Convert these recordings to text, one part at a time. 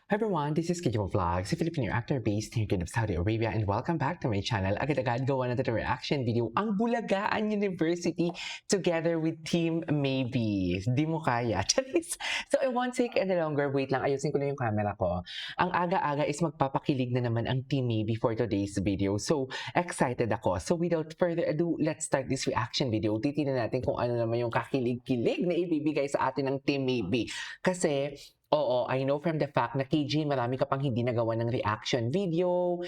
Hi everyone, this is Kijo Vlogs, a Filipino actor based here in Saudi Arabia, and welcome back to my channel. Agad-agad gawa natin ang reaction video, ang Bulagaan University together with Team Maybe. Di mo kaya, charis. So I won't take any longer, wait lang, ayusin ko na yung camera ko. Ang aga-aga is magpapakilig na naman ang Team Maybe for today's video. So excited ako. So without further ado, let's start this reaction video. Titignan natin kung ano naman yung kakilig-kilig na ibibigay sa atin ng Team Maybe. Kasi oo, I know from the fact na KJ, marami ka pang hindi nagawa ng reaction video,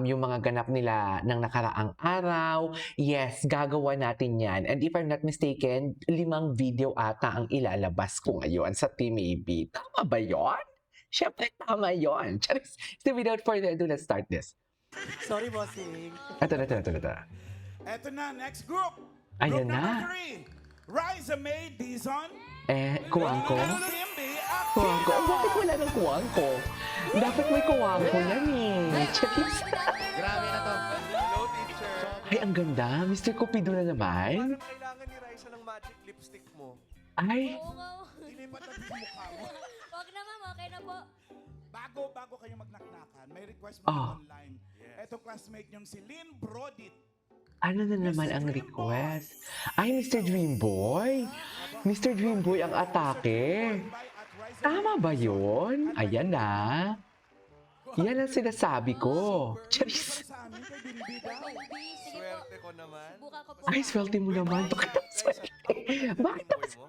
yung mga ganap nila ng nakaraang araw. Yes, gagawa natin yan. And if I'm not mistaken, 5 video ata ang ilalabas ko ngayon sa Team AB. Tama ba yun? Siyempre, tama yun. Charis. So without further ado, let's start this. Sorry, bossing. Ito. Eto na, next group. Ayan Group na. number 3. Riza May Dizon. Kuwang ko? Kuwang ko? Oh, bakit wala ng kuwang ko? Dapat may kuwang ko yan eh. Charis. Grabe na to. Hello, teacher. Ay, ang ganda. Mr. Cupido na naman. Parang kailangan ni Raisa ng magic lipstick mo. Ay, Oo nga. Dilipat na yung mukha mo. Wag na ma'am, okay na po. Bago kayo magnaknakan, may request mo online. Etong classmate niyong si Lynn Brodit. ano na naman ang request? Ay, Mr. Dreamboy. Mr. Dreamboy ang atake. Tama ba yun? Ayan na. Yan ang sinasabi ko. Charis. Sa amin kay Binibida. Baby, sige po. Swerte ko naman. Subukan ko po. Ay, swerte mo naman. Bakit ang swerte? Bakit ang Boy mo?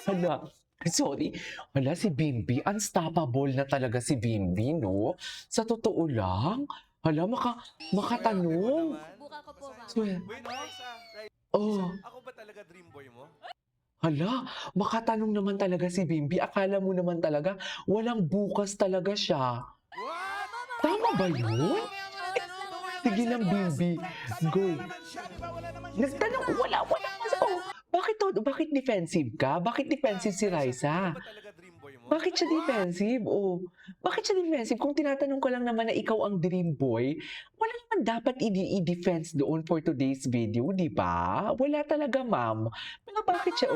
Hala, sorry. Hala, si Bimbi, unstoppable na talaga si Bimbi, no? Sa totoo lang, hala, makatanong. Subukan ko po ma'am. Swe- Wait, Raisa. Oh, Ako ba talaga dream boy mo? hala, makatanong naman talaga si Bimbi. Akala mo naman talaga, walang bukas talaga siya. Tama ba yun? Sige lang, Bimbi. Go. Naman siya, di ba? Wala naman siya. Nagtanong, wala. Oh, bakit defensive ka? Bakit defensive si Raisa? Ako ba talaga dream boy mo? Bakit siya defensive? Oh, bakit siya defensive? Kung tinatanong ko lang naman na ikaw ang dream boy, wala naman dapat i-defense doon for today's video, di ba? Wala talaga, ma'am. Pero bakit siya?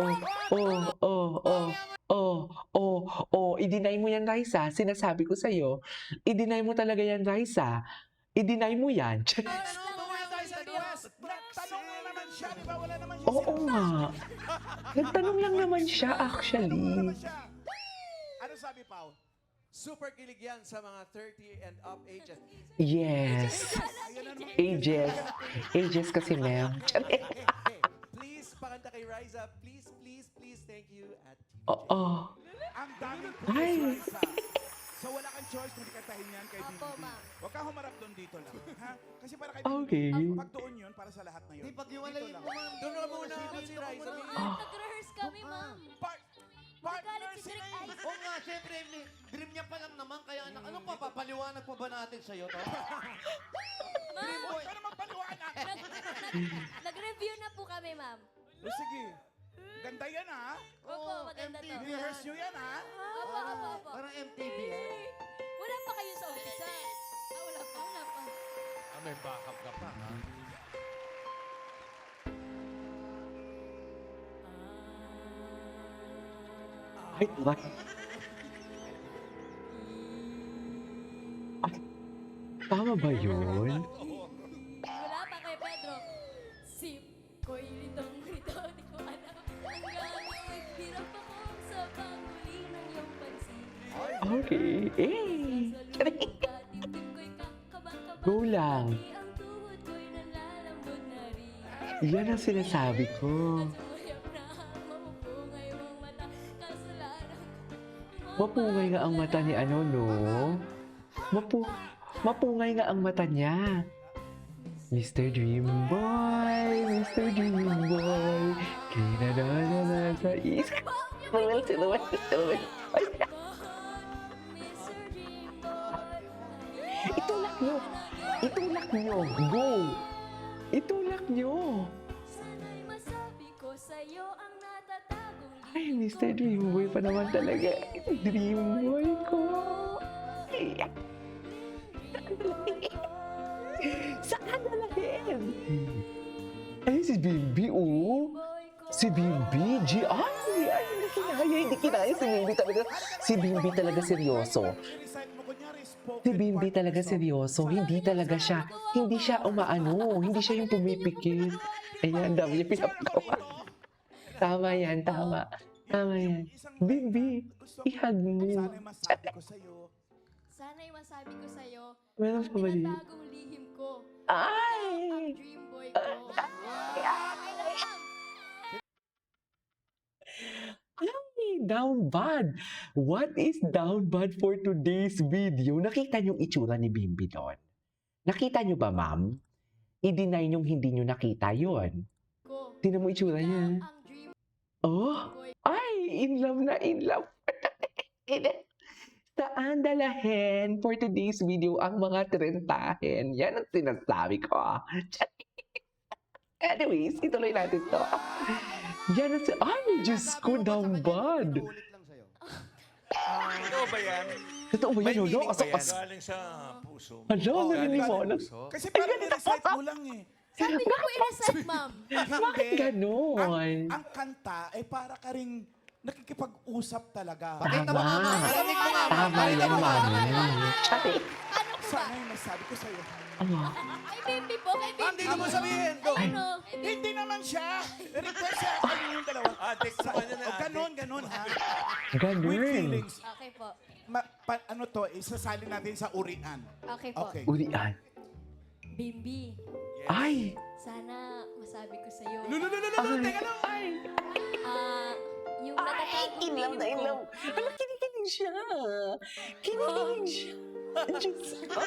I-deny mo yan, Raisa. Sinasabi ko sa'yo. I-deny mo talaga yan, Raisa. I-deny mo yan. Nagtanong mo naman siya, di ba? Wala naman siya. Oo nga. Nagtanong lang naman siya, actually. Naman siya. Ano sabi, Pao? Super kilig yan sa mga 30 and up ages. Yes. Ayan na naman. Ages kasi, ma'am. Hey, please, pakanta kay Riza. Please, thank you. At Oo. Ang daming Ay. pulis, Raisa. So wala kang choice kundi kantahin yan kay Opo, Binibida. ma'am. Huwag kang humarap doon dito lang. Ha? Kasi para kay Okay. Binibida, pag doon yun, para sa lahat na yun. Di, pag-iwalayin Dito mo, lang. ma'am. Doon na muna ako si Riza. Nag-rehearse kami ma'am. Partner Nagalit si sila Direk eh. Ice. Oo nga, syempre, dream niya pa lang naman, kaya anak, ano pa, papaliwanag pa ba natin sa'yo to? Ma'am, Huwag ka naman paliwanag. nag-review na po kami ma'am. O sige. Ganda yan ha. Opo, maganda to. MTV. Rehearse nyo yan ha. Opo. Parang MTV, ha? Wala pa kayo sa umpisa. Wala pa. May backup ka pa, ha? Ay, what? Ay, tama ba yun? Wala pa kay Pedro. Sip ko'y litong-lito, di ko alam. Hanggang hirap ako sa panghuli ng iyong pansin. Okay. Dibdib ko'y kakabang-kabang. Go lang. Ang tuhod ko'y nalalambot na rin. Yan ang sinasabi ko. Sumayap na mamupungay mong mata. Kasalanan ko. Mapungay nga ang mata ni ano, no? Mapungay nga ang mata niya. Mr. Dreamboy, kinadadala sa isip. Sinuwal. Ay, Mr. Dreamboy. itulak nyo. Go. Itulak nyo. Sana'y masabi ko sa'yo ang natatagong Ay, Mr. Dreamboy pa naman talaga. Dreamboy ko. Ay, saan nalagyan? Ay, si Bimbi, oh. Si Bimbi, G. Ay, Hindi kinaya si Bimbi talaga. Si Bimbi talaga seryoso. I-recite mo, kunyari, spoken Si Bimbi part of talaga the song. seryoso. Hindi talaga siya, hindi siya umaano. Hindi siya yung pumipikit. Ayan, dami niya pinapagawa. Tama yan, tama. Tama yan. Bimbi, ihag mo. Sana yung masabi ko sa'yo. Sana yung masabi ko sa'yo, Meron ang pa ba yun? tinatagong lihim ko. Ay! Ang dream boy ko. Okay na lang. Ay, down bad. What is down bad for today's video? Nakita niyo itsura ni Bimbi doon? Nakita niyo ba, ma'am? I-deny niyong hindi niyo nakita yon. Ko. Tingnan mo itsura niya. Ang dream Oh, boy. ay, in love na in love. Saan dalahin for today's video ang mga trentahin? Yan ang sinasabi ko. Anyways, ituloy natin to. Yan ang ay, Diyos ko, down bad. Ulit lang sa'yo. Ikaw ba yan? Totoo ba May yan, meaning Lolo? ba yan? Galing sa puso. Hala, narinig mo. Puso? Kasi parang i-recite mo lang eh. Sabi niyo po i-recite, ma'am. Bakit ganon? Ang kanta ay para ka rin nakikipag-usap talaga. Pakita mo nga, ma'am. Narinig mo nga, ma'am. Tama yan, mami. Tsaka, Ano po ba? Sana yung masabi ko sa'yo. Kay Bimbi po, kay Bimbi. Ma'am, dito mo sabihin. Go. Ay, ano? Kay Bimbi. Hindi naman siya. Request siya kayo yung dalawa. Adik naman yun O, ganun ha. With ganun. feelings. Okay po. Ano to, isasali natin sa urian. Okay po. Okay. Urian. Bimbi, Ay! sana masabi ko sa'yo. Teka lang. Yung natatagong lihim ko. Ano, kinikilig siya. Kinikilig siya. Diyos ko.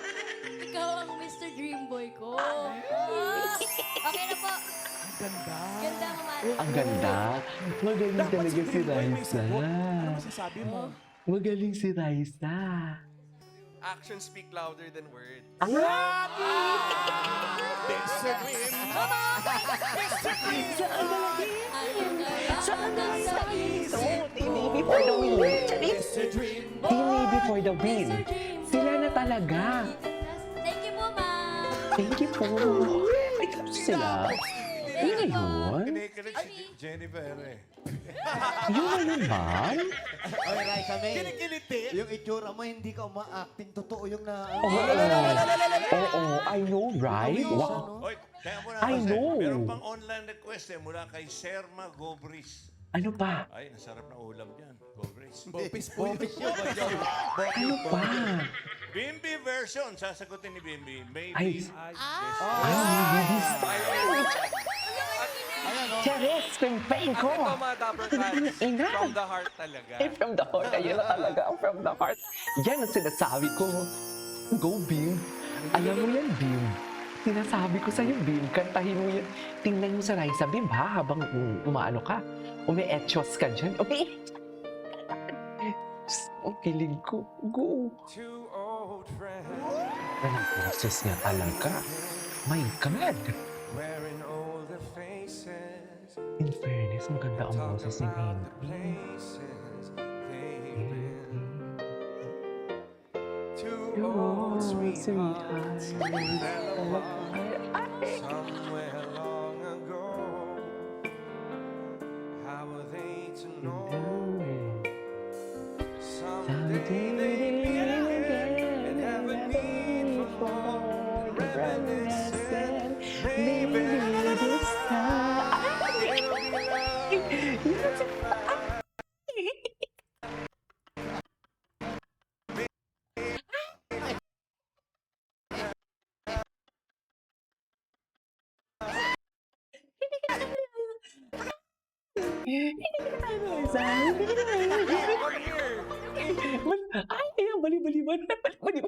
Ikaw ang Mr. Dream Boy ko. Okay na po. Ang ganda. Ganda, Mama. Ang ganda. Magaling Dapat talaga si Dream Boy may Raisa. sagot. Ano masasabi mo? Magaling si Raisa. Actions speak louder than words. Saan na So, Team Navy for the win. Team Navy for the win. Sila na talaga. Thank you po, Ma'am. Thank you po. Ay, tapos sila. Yun na yun? Kinikilig si Jennifer eh. Yun na yun, ma'am? Oy, Raisa May. Kinikiliti. Yung itsura mo, hindi ka uma-acting. Totoo yung na... Oo, I know, right? Wow. Oy, kaya mo na I kasi. know. Meron pang online request eh mula kay Serma Gobris. Ano pa? Ay, nasarap na ulam yan. Gobris. Bopis po. Ano pa? Bimbi version. Sasagutin ni Bimbi. Maybe. Ay, Charis, pimpain ko. Ito mga Dapper Cats, Ina. from the heart talaga. Eh, from the heart. Ayun na talaga, from the heart. Yan ang sinasabi ko. Go, Bim. Alam mo yan, Bim. Sinasabi ko sa'yo, Bim. Kantahin mo yan. Tingnan mo sa Raisa, Bim, ha? Habang umaano ka. Umi-etchos ka dyan. Umi. Ang kilig ko. Go. Two old friends Anong process niya talaga? My God. wearing older faces. In fairness, maganda ang Talk boses ni about the Bim. places they've been. Two Your old sweethearts sweetheart. fell apart somewhere long ago. How are they to know? Someday they'll meet again and have a need for more reminiscing. Maybe this time it'll be love. Come here. Ay, ayan, bali-bali-bali. Bali-bali.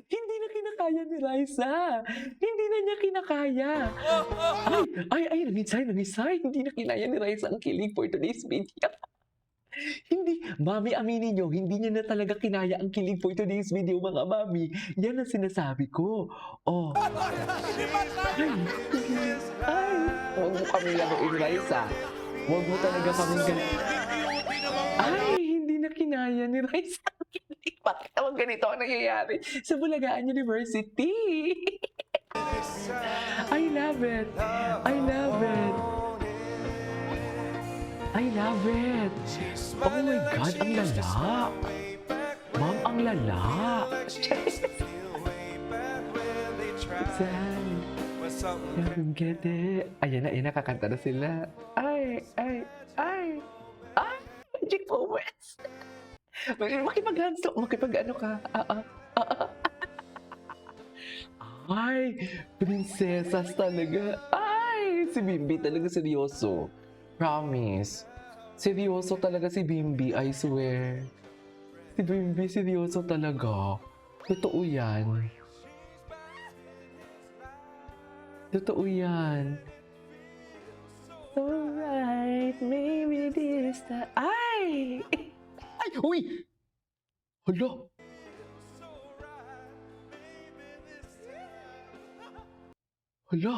Hindi na kinakaya ni Raisa. Hindi na niya kinakaya. Ay, nangisay. Hindi na kinaya ni Raisa ang kilig for today's video. Hindi, mami, aminin nyo, hindi niya na talaga kinaya ang kilig for today's video, mga mami. Yan ang sinasabi ko. Oh. Huwag mo kami laruin, Raisa. Huwag mo talaga kami Ay, hindi na kinaya ni Raisa ang kilig. Bakit naman ganito ang nangyayari sa Bulagaan University? I love it. I love it. I love it. Oh my God, ang lala. Ma'am, ang lala. Saan? Get it. Ayan na, kakanta na sila. Ay. Magic moments. Makipag-ano ka. Ay, prinsesas talaga. Ay, si Bimbi talaga seryoso. Promise. Seryoso talaga si Bimbi, I swear. Si Bimbi seryoso talaga. Totoo yan. Totoo yan. Alright, maybe this time. Ay! Ay! Uy! Hala! Hala!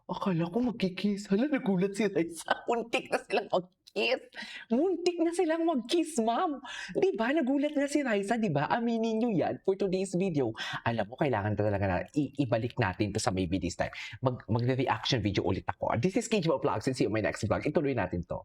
Akala ko magkikiss. Hala, nagulat si Raisa. Muntik na silang mag-kiss. Muntik na silang mag-kiss, ma'am. Diba? Nagulat na si Raisa, diba? Aminin nyo yan for today's video. Alam mo, kailangan talaga na ibalik natin to sa maybe this time. Mag-reaction video ulit ako. This is KJ Vlogs and see you on my next vlog. Ituloy natin to.